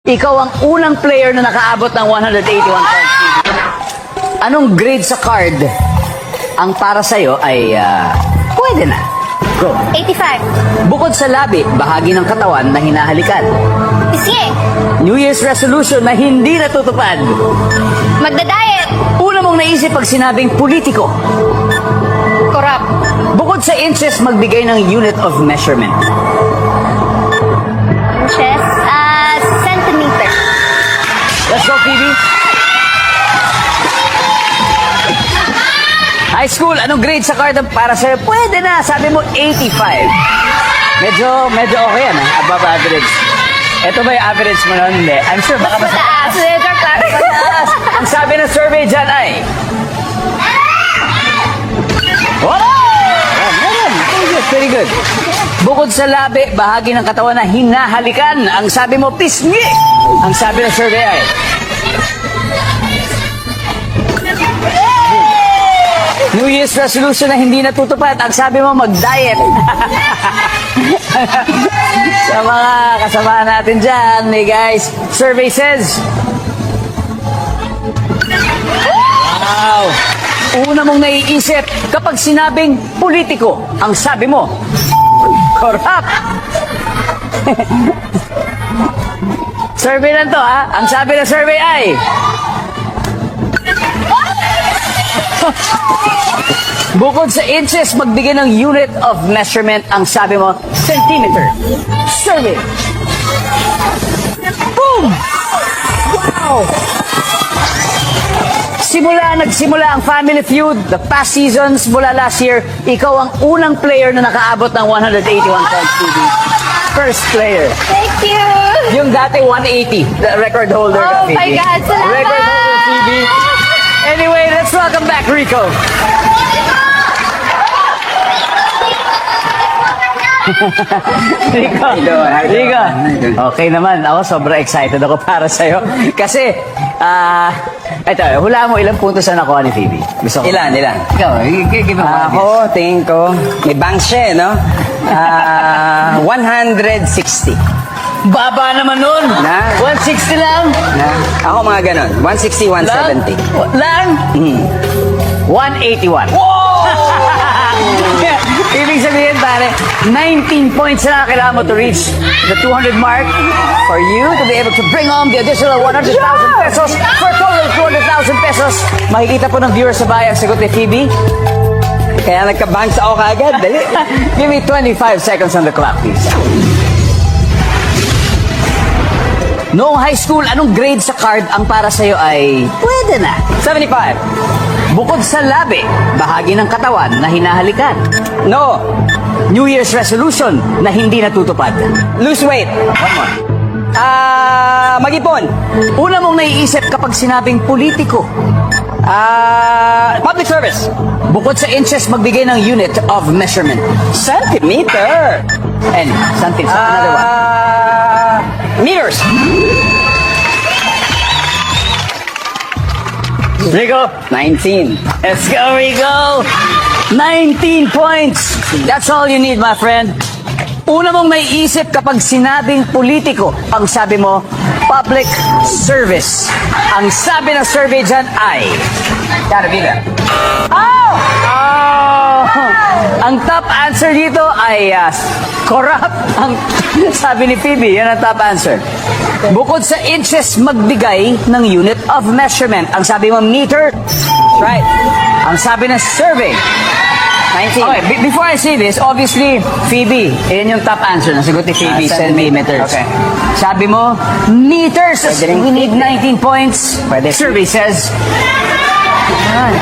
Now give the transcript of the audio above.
Ikaw ang unang player na nakaabot ng 181 points. Anong grade sa card ang para sa'yo ay pwede na? Go. 85. Bukod sa labi, bahagi ng katawan na hinahalikan. Pisngi. New Year's resolution na hindi natutupad. Magda-diet. Una mong naisip pag sinabing politiko. Corrupt. Bukod sa inches, magbigay ng unit of measurement. Inches. Centimeter. Let's go, Phoebe. High school, anong grade sa card ang para sa'yo? Pwede na, sabi mo 85. Medyo okay yan, above average. Ito ba yung average mo nun? Hindi. I'm sure baka mas Mataas. mataas. Ang sabi ng survey dyan ay... Wow! Meron. Very good. Bukod sa labi, bahagi ng katawan na hinahalikan. Ang sabi mo, pisngi. Ang sabi ng survey ay... New Year's resolution na hindi natutupad. Ang sabi mo, mag-diet. Sa mga kasama natin dyan, hey guys, survey says... Wow! Una mong naiisip kapag sinabing politiko, ang sabi mo, corrupt. Survey lang to, ha? Ang sabi ng survey ay... Bukod sa inches, magbigay ng unit of measurement. Ang sabi mo, centimeter. Survey. Boom! Wow! Nagsimula ang Family Feud, the past seasons mula last year. Ikaw ang unang player na nakaabot ng 181 points, Phoebe. First player. Thank you. Yung dati 180, the record holder. Oh Phoebe. my God, salamat. Record holder, Phoebe. Anyway, let's welcome back Rico. Rico. Okay naman. Ako, sobrang excited ako para sa'yo. Kasi, ito, hula mo ilang puntos na nakuha ni Phoebe. Gusto ko. Ilan? Ikaw, give me one. Ako, tingin ko, may banks siya, no? 160. Baba naman nun. Na? 160 lang. Na? Ako mga ganon. 160, 170. Lang? 181. Ibig sabihin, pare, 19 points na kailangan mo to reach the 200 mark for you to be able to bring home the additional 100,000 pesos for a total of 200,000 pesos. Makikita po ng viewers sa bayan ang sagot ni Phoebe. Kaya nagka-banks ako kaagad. Dali. Give me 25 seconds on the clock, please. Noong high school, anong grade sa card ang para sa'yo ay pwede na? 75. Bukod sa labi, bahagi ng katawan na hinahalikan. No. New Year's resolution na hindi natutupad. Lose weight. One more. Mag-ipon. Una mong naiisip kapag sinabing politiko. Public service. Bukod sa inches, magbigay ng unit of measurement. Centimeter. And something, another one. Meters. Rico, 19. let's go, Rico! 19 points! That's all you need, my friend. Una mong naiisip kapag sinabing politiko, ang sabi mo, public service. Ang sabi ng survey dyan ay... Gotta be there. Oh! Ang top answer dito ay corrupt. Ang sabi ni Phoebe, yan ang top answer. Bukod sa inches, magbigay ng unit of measurement. Ang sabi mo, meter. Right. Ang sabi ng survey. 19. Okay, before I say this, obviously, Phoebe, yan yung top answer. Nasagot ni Phoebe, centimeters. Okay. Sabi mo, meters. Pwede rin. We need 19 points. Pwede. Survey says... Yan.